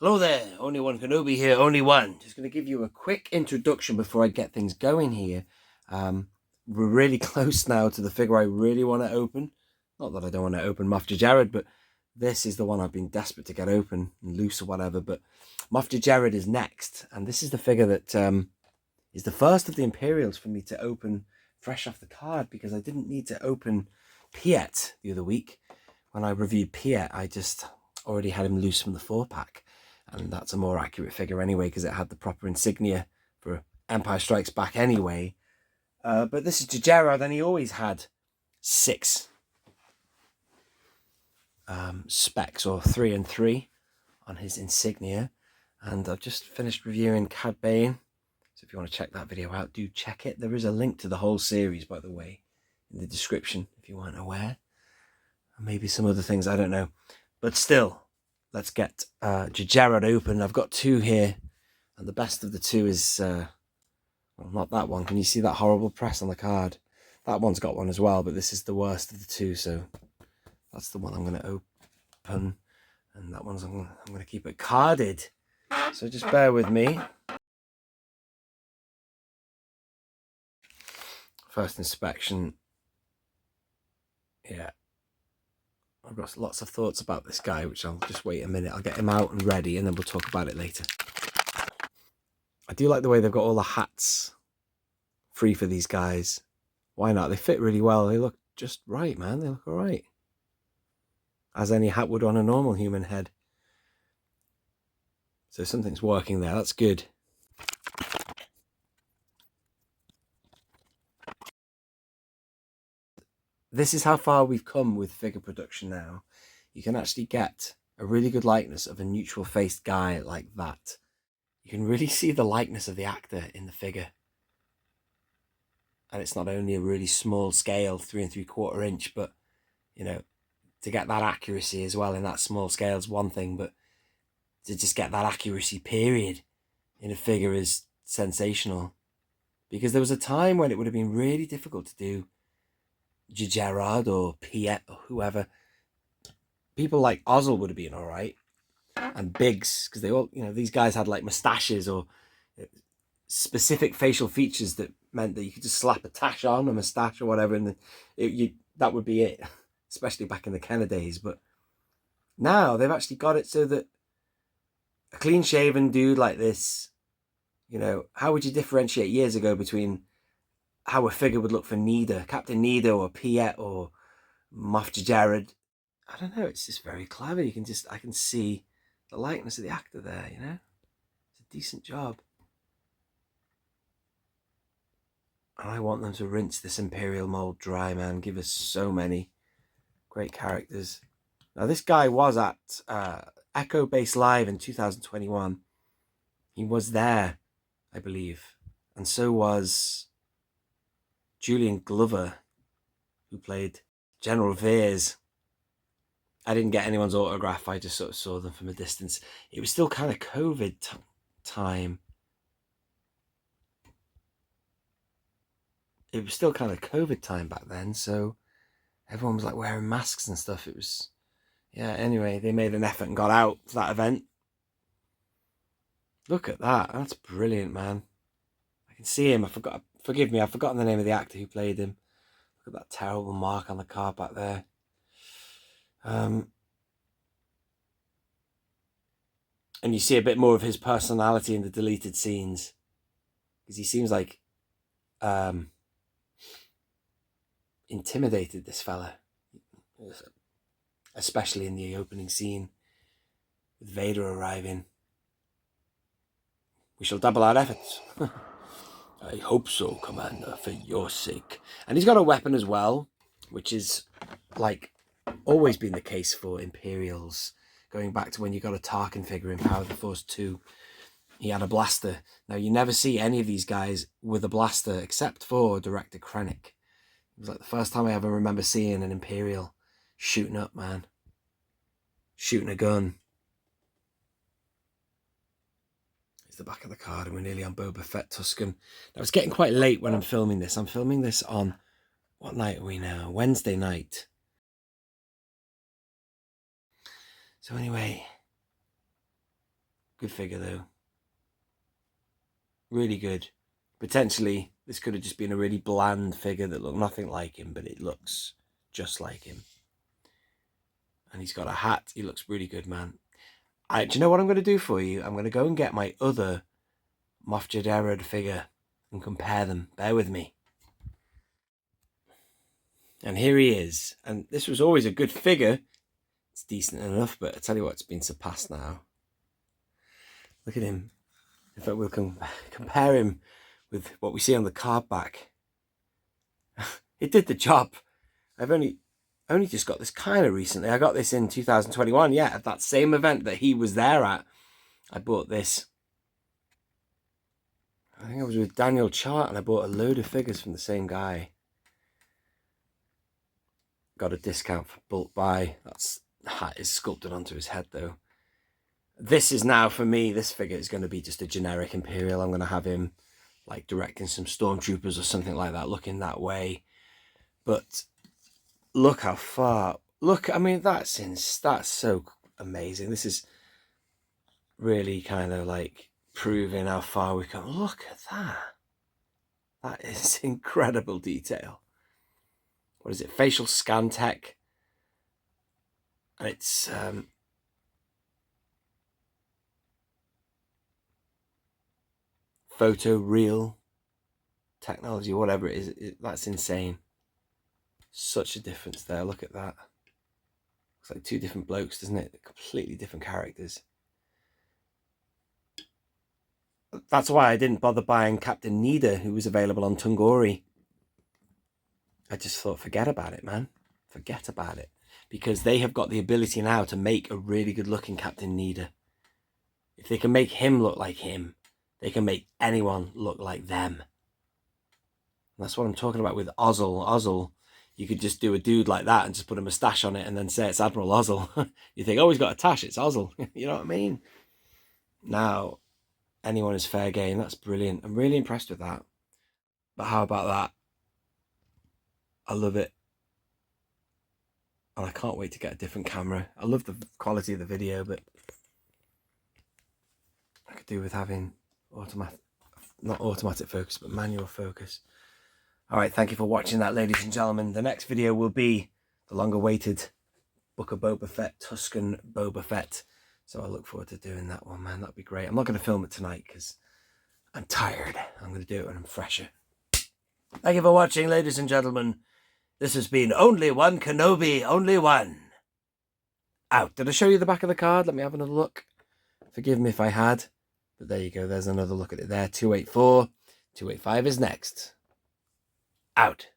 Hello there, only one Kenobi here, only one. Just going to give you a quick introduction before I get things going here. We're really close now to the figure I really want to open. Not that I don't want to open Moff Jerjerrod, but this is the one I've been desperate to get open and loose or whatever. But Moff Jerjerrod is next, and this is the figure that is the first of the Imperials for me to open fresh off the card, because I didn't need to open Piet the other week. When I reviewed Piet, I just already had him loose from the 4-pack. And that's a more accurate figure anyway, because it had the proper insignia for Empire Strikes Back anyway. But this is Jerjerrod, and he always had 6 specs, or 3 and 3 on his insignia. And I've just finished reviewing Cad Bane. So if you want to check that video out, do check it. There is a link to the whole series, by the way, in the description, if you weren't aware. And maybe some other things, I don't know. But still, let's get Jerjerrod open. I've got 2 here, and the best of the 2 is, well, not that one. Can you see that horrible press on the card? That one's got one as well, but this is the worst of the 2, so that's the one I'm going to open, and that one's I'm going to keep it carded. So just bear with me. First inspection. Yeah. I've got lots of thoughts about this guy, which I'll just wait a minute. I'll get him out and ready, and then we'll talk about it later. I do like the way they've got all the hats free for these guys. Why not? They fit really well. They look just right, man. They look all right. As any hat would on a normal human head. So something's working there. That's good. This is how far we've come with figure production now. You can actually get a really good likeness of a neutral-faced guy like that. You can really see the likeness of the actor in the figure. And it's not only a really small scale, 3 3/4 inch, but, you know, to get that accuracy as well in that small scale is one thing, but to just get that accuracy, period, in a figure is sensational. Because there was a time when it would have been really difficult to do Jerjerrod or Piet or whoever. People like Ozzel would have been all right, and Biggs, because they all, you know, these guys had like mustaches or specific facial features that meant that you could just slap a tash on, a mustache or whatever, and that would be it, especially back in the Kenner days. But now they've actually got it so that a clean-shaven dude like this, you know, how would you differentiate years ago between how a figure would look for Nida, Captain Nida, or Piet, or Moff Jerjerrod? I don't know, it's just very clever. I can see the likeness of the actor there, you know? It's a decent job. And I want them to rinse this Imperial mold dry, man. Give us so many great characters. Now, this guy was at Echo Base Live in 2021. He was there, I believe. And so was Julian Glover, who played General Veers. I didn't get anyone's autograph. I just sort of saw them from a distance. It was still kind of COVID time. It was still kind of COVID time back then, so everyone was like wearing masks and stuff. It was, yeah, anyway, they made an effort and got out for that event. Look at that. That's brilliant, man. I can see him. Forgive me, I've forgotten the name of the actor who played him. Look at that terrible mark on the card back there. And you see a bit more of his personality in the deleted scenes, because he seems like intimidated, this fella, especially in the opening scene with Vader arriving. We shall double our efforts. I hope so, Commander, for your sake. And he's got a weapon as well, which is like always been the case for Imperials, going back to when you got a Tarkin figure in Power of the Force 2. He had a blaster. Now, you never see any of these guys with a blaster except for Director Krennic. It was like the first time I ever remember seeing an Imperial shooting up, man. Shooting a gun. Here's the back of the card, and we're nearly on Boba Fett Tusken. Now, it's getting quite late when I'm filming this. I'm filming this on, what night are we now? Wednesday night. So anyway, Good figure though. Really good. Potentially, this could have just been a really bland figure that looked nothing like him, but it looks just like him. And he's got a hat. He looks really good, man. Do you know what I'm going to do for you? I'm going to go and get my other Moff Jerjerrod figure and compare them. Bear with me. And here he is. And this was always a good figure. It's decent enough, but I tell you what, it's been surpassed now. Look at him. In fact, we'll compare him with what we see on the card back. It did the job. I've only just got this kind of recently. I got this in 2021, yeah, at that same event that he was there at. I bought this. I think I was with Daniel Chart and I bought a load of figures from the same guy. Got a discount for bulk buy. That hat is sculpted onto his head though. This is now, for me, this figure is going to be just a generic Imperial. I'm going to have him like directing some stormtroopers or something like that, looking that way. But look how far. Look, I mean, that's so amazing. This is really kind of like proving how far we come. Look at that. That is incredible detail. What is it? Facial scan tech. And it's photo real technology, whatever it is. That's insane. Such a difference there. Look at that. Looks like two different blokes, doesn't it? Completely different characters. That's why I didn't bother buying Captain Needa, who was available on Tungori. I just thought, forget about it, man. Forget about it. Because they have got the ability now to make a really good looking Captain Needa. If they can make him look like him, they can make anyone look like them. And that's what I'm talking about with Ozzel. Ozzel, you could just do a dude like that and just put a moustache on it and then say it's Admiral Ozzel. You think, oh, he's got a tash, it's Ozzel. You know what I mean? Now, anyone is fair game. That's brilliant. I'm really impressed with that. But how about that? I love it. And I can't wait to get a different camera. I love the quality of the video, but I could do with having not automatic focus, but manual focus. All right, thank you for watching that, ladies and gentlemen. The next video will be the longer-awaited Book of Boba Fett, Tusken Boba Fett. So I look forward to doing that one, man. That'd be great. I'm not going to film it tonight because I'm tired. I'm going to do it when I'm fresher. Thank you for watching, ladies and gentlemen. This has been Only One Kenobi, Only One. Out. Did I show you the back of the card? Let me have another look. Forgive me if I had. But there you go. There's another look at it there. 284. 285 is next. Out.